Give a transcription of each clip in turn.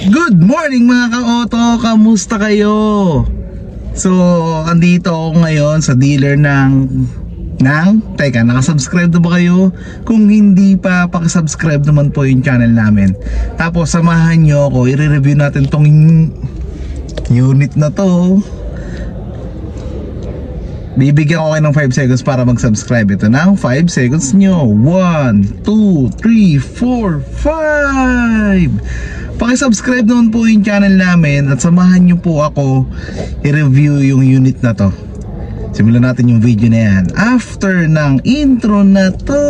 Good morning mga ka-auto, kamusta kayo? So, andito ako ngayon sa dealer teka, nakasubscribe na ba kayo? Kung hindi pa, pakisubscribe naman po yung channel namin. Tapos samahan nyo ako, i-review natin tong unit na to. Bibigyan ko kayo ng 5 seconds para mag-subscribe. Ito na, 5 seconds nyo. 1, 2, 3, 4, 5. Pakisubscribe naman po yung channel namin at samahan nyo po ako i-review yung unit na to. Simulan natin yung video na yan after ng intro na to.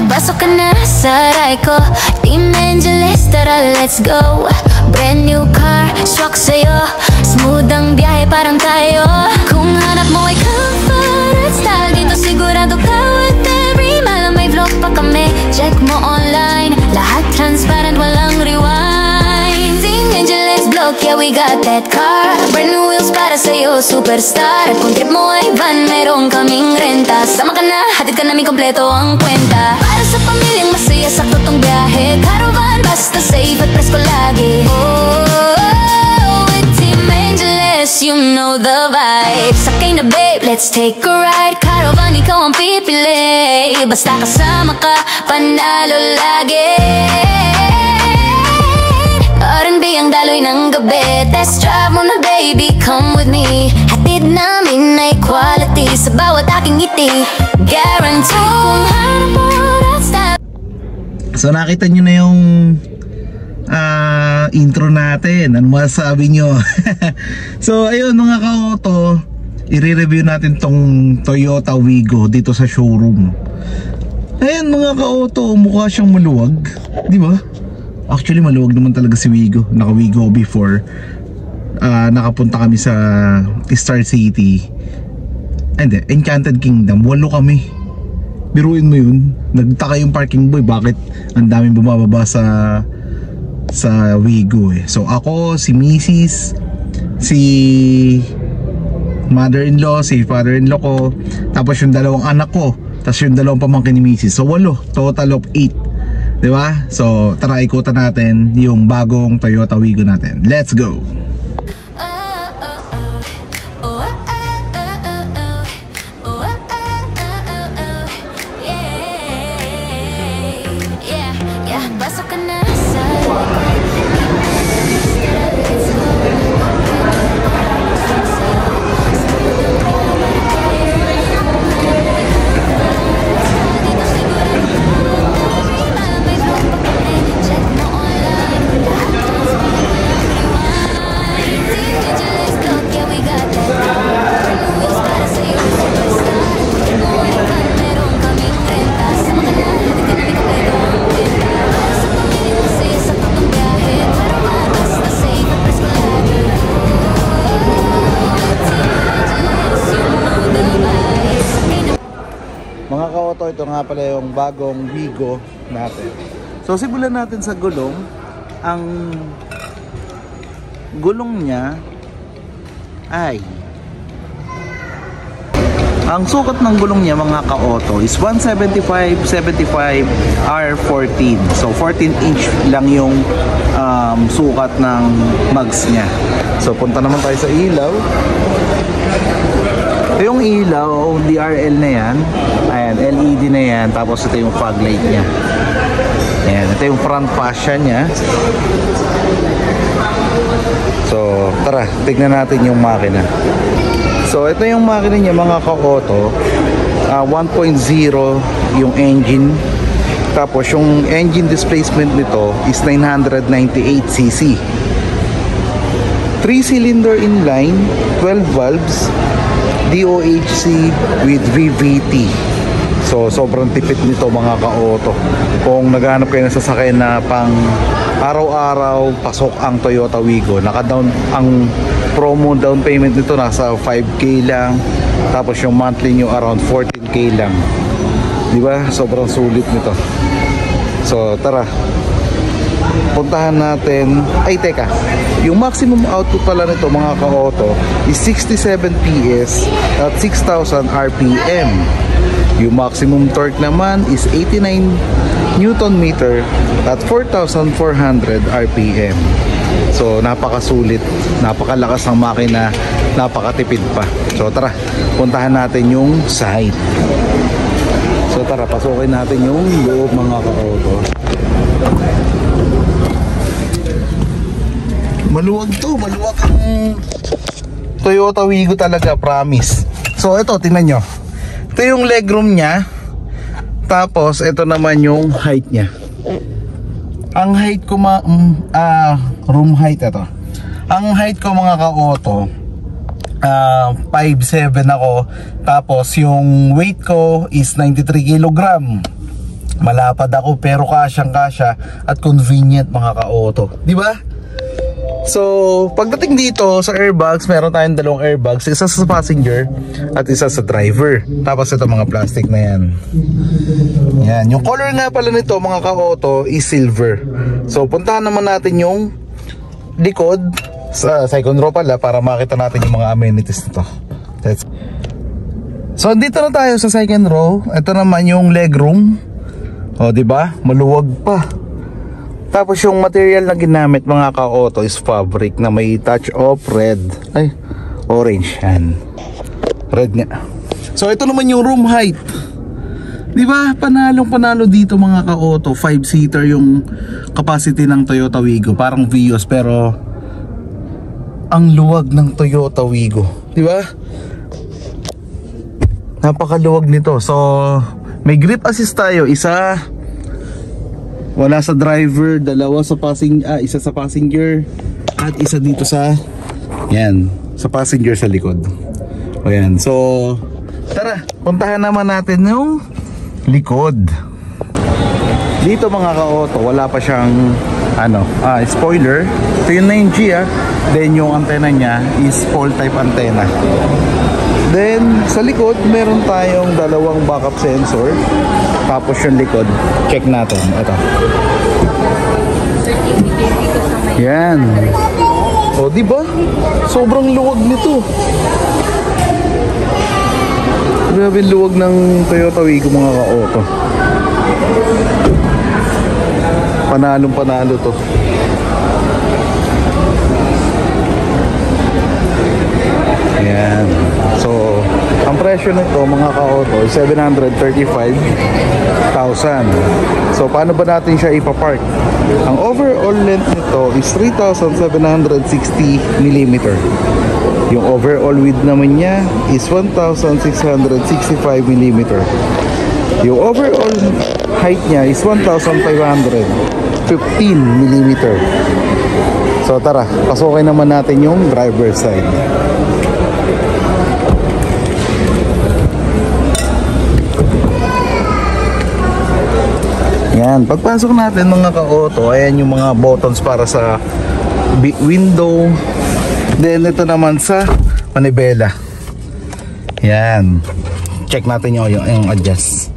Pasok ka na sa aray ko, Team Angeles, tara let's go. Brand new car, swak sa'yo, smooth ang biyahe parang tayo. Kung hanap mo ay comfort at style, dito sigurado ka with every mile. May vlog pa kami, check mo online, lahat transparent, walang rewind. Team Angeles vlog, yeah we got that car. Brand new wheels para sa'yo, superstar. At kung trip mo ay van, meron kaming renta. Sama ka na, hatid ka namin kompleto ang kwenta. Para sa pamilyang masaya, sakto tong biyahe. Caravan, basta safe at presko lagi. With Team Angeles, you know the vibe. Sakay na babe, let's take a ride. Caravan, ikaw ang pipili. Basta kasama ka, panalo lagi. R&B ang daloy ng gabi. Test drive mo na baby, come with me. Hatid namin ay quality sa bawat aking ngiti. Guarantee kung hanap mo that style. So nakita nyo na yung intro natin. Ano masasabi nyo? So ayun mga ka-auto, i-review natin tong Toyota Wigo dito sa showroom. Ayun mga ka-auto, mukha siyang maluwag, di ba? Actually maluwag naman talaga si Wigo. Naka-Wigo before. Nakapunta kami sa Star City. Hindi, Enchanted Kingdom. 8 kami. Biruin mo yun. Nagtaka yung parking boy, bakit ang daming bumababa sa Wigo eh. So ako, si Mrs., si mother-in-law, si father-in-law ko, tapos yung 2 anak ko, tapos yung 2 pamangkin ni Mrs. So 8, total of 8. Diba? So tara ikutan natin yung bagong Toyota Wigo natin. Let's go! Mga ka-auto, ito nga pala yung bagong Wigo natin. So simulan natin sa gulong. Ang gulong niya ay ang sukat ng gulong niya mga ka-auto is 175/75 R14. So 14 inch lang yung sukat ng mags niya. So punta naman tayo sa ilaw. Yung ilaw, DRL na yan. Ayan, LED na yan. Tapos ito yung fog light niya. Ayan, ito yung front fascia niya. So tara, tignan natin yung makina. So ito yung makina niya mga ka-auto. 1.0 yung engine. Tapos yung engine displacement nito is 998cc. 3-cylinder inline, 12 valves, DOHC with VVT. So sobrang tipid nito mga ka-auto. Kung naghahanap kayo ng sasakyan na pang araw-araw pasok ang Toyota Wigo, naka-down ang promo down payment nito nasa 5k lang. Tapos yung monthly nyo around 14k lang. Di ba? Sobrang sulit nito. So tara, puntahan natin, ay teka, yung maximum output pala nito mga ka-auto is 67 PS at 6,000 RPM. Yung maximum torque naman is 89 Newton meter at 4,400 RPM. So napakasulit, napakalakas ng makina, napakatipid pa. So tara, puntahan natin yung side. So tara, pasukin natin yung loob mga ka-auto. Maluwag to, maluwag ang Toyota Wigo talaga, promise. So ito, tingnan nyo. Ito yung legroom nya. Tapos ito naman yung height nya. Ang height ko room height ito. Ang height ko mga ka-auto 5'7" ako. Tapos yung weight ko is 93 kg. Malapad ako pero kasyang-kasya at convenient mga ka-auto, di ba? So, pagdating dito sa airbags, meron tayong dalawang airbags, isa sa passenger at isa sa driver. Tapos ito mga plastic na yan. Yan, yung color nga pala nito mga ka-auto is silver. So, puntahan naman natin yung likod sa second row pala para makita natin yung mga amenities nito. So, dito na tayo sa second row. Ito naman yung legroom. O, di ba? Maluwag pa. Tapos yung material na ginamit mga ka-auto is fabric na may touch of red. Ay, orange yan. Red nga. So ito naman yung room height. Di ba? Panalo dito mga ka-auto. 5-seater yung capacity ng Toyota Wigo. Parang Vios pero ang luwag ng Toyota Wigo. Di ba? Napakaluwag nito. So may grip assist tayo. Isa wala sa driver, dalawa sa isa sa passenger at isa dito sa sa passenger sa likod. O yan. So tara, puntahan naman natin yung likod. Dito mga ka-auto, wala pa siyang spoiler. Ito yung 9G Then yung antena niya is pole type antenna. Then sa likod meron tayong dalawang backup sensor. Tapos yung likod, check natin. Ito. Yan. O diba? Sobrang luwag nito. Grabe luwag ng Toyota Wigo mga ka-auto. Panalong-panalo to. Ayan. So, ang presyo nito mga ka-auto is 735,000. So, paano ba natin siya ipapark? Ang overall length nito is 3,760 mm. Yung overall width naman niya is 1,665 mm. Yung overall height niya is 1,515 mm. So tara, pasukin naman natin yung driver side. Yan, pagpasok natin mga ka-auto, ayan yung mga buttons para sa window. Then ito naman sa manibela. Yan. Check natin yung adjust.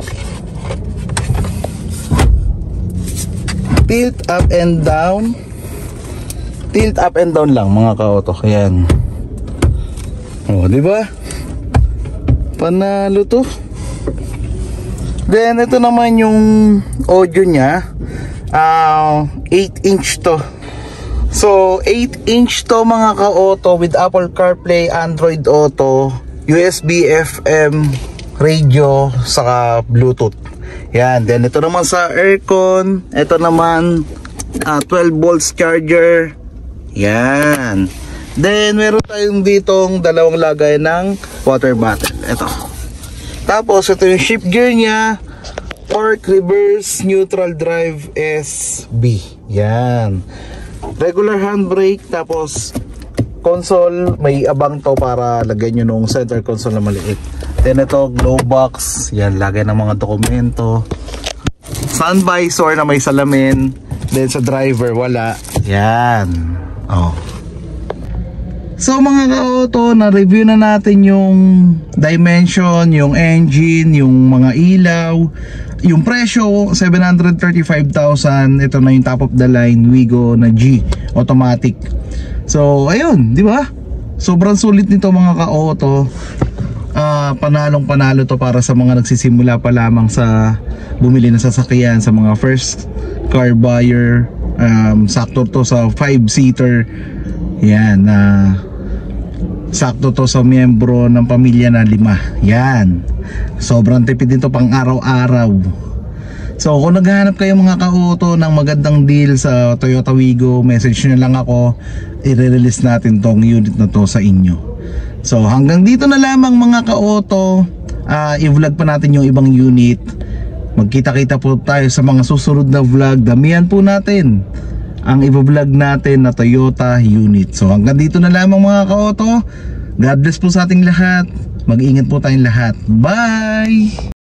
Tilt up and down. Tilt up and down lang mga ka-auto. Ayan. Oh, di ba? Panalo to. Then ito naman yung audio niya. 8-inch to. So 8-inch to mga ka-auto with Apple CarPlay, Android Auto, USB FM, radio, saka Bluetooth. Yan. Then ito naman sa aircon. Ito naman 12 volts charger. Yan. Then meron tayong ditong dalawang lagay ng water bottle. Ito. Tapos ito yung shift gear niya. Park, reverse, neutral drive, SB. Yan. Regular handbrake. Tapos console, may abang to para lagyan nyo nung center console na maliit. Then ito, glow box. Yan, lagay ng mga dokumento. Sun visor na may salamin. Then sa driver, wala. Yan. Oh. So mga ka-auto, na-review na natin yung dimension, yung engine, yung mga ilaw, yung presyo, 735,000. Ito na yung top of the line Wigo na G automatic. So ayun, di ba? Sobrang sulit nito mga ka-auto. Panalong panalo to para sa mga nagsisimula pa lamang sa bumili ng sasakyan, sa mga first car buyer. Sakto to sa 5-seater. Yan, sakto to sa miyembro ng pamilya na 5. Yan, sobrang tipid dito pang araw-araw. So kung naghahanap kayo mga ka-auto ng magandang deal sa Toyota Wigo, message nyo lang ako. I-release natin tong unit na to sa inyo. So hanggang dito na lamang mga ka-auto. I-vlog pa natin yung ibang unit. Magkita-kita po tayo sa mga susunod na vlog. Damihan po natin ang i-vlog natin na Toyota unit. So hanggang dito na lamang mga ka-auto. God bless po sa ating lahat. Mag-ingat po tayong lahat. Bye!